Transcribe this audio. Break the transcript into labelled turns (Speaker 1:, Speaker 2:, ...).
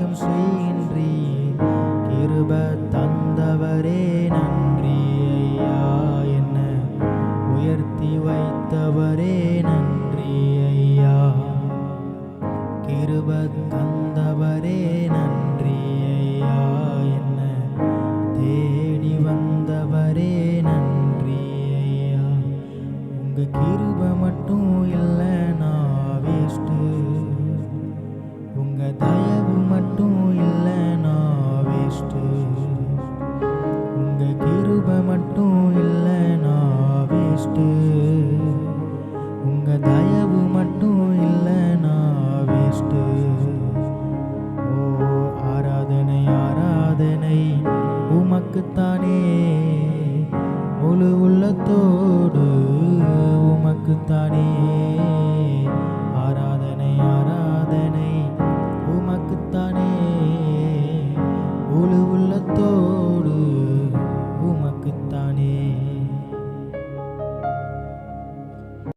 Speaker 1: யாவும் செய்கின்றீர். கிருபை தந்தவரே நன்றி ஐயா, என்ன உயர்த்தி வைத்தவரே நன்றி ஐயா. கிருபை தந்தவரே நன்றி ஐயா, என்ன தேடி வந்தவரே நன்றி ஐயா. உங்க கிருபை மட்டும் இல்லைனா வேஸ்ட்டு, உங்க தயவு மட்டும் இல்லைனா வேஸ்ட்டு. உங்க கிருபை மட்டும் இல்லைனா வேஸ்ட்டு, உங்க தயவு மட்டும் இல்லைனா வேஸ்ட்டு. ஓ ஆராதனை ஆராதனை உமக்குத்தானே, முழு உள்ளத்தோடு உமக்குத்தானே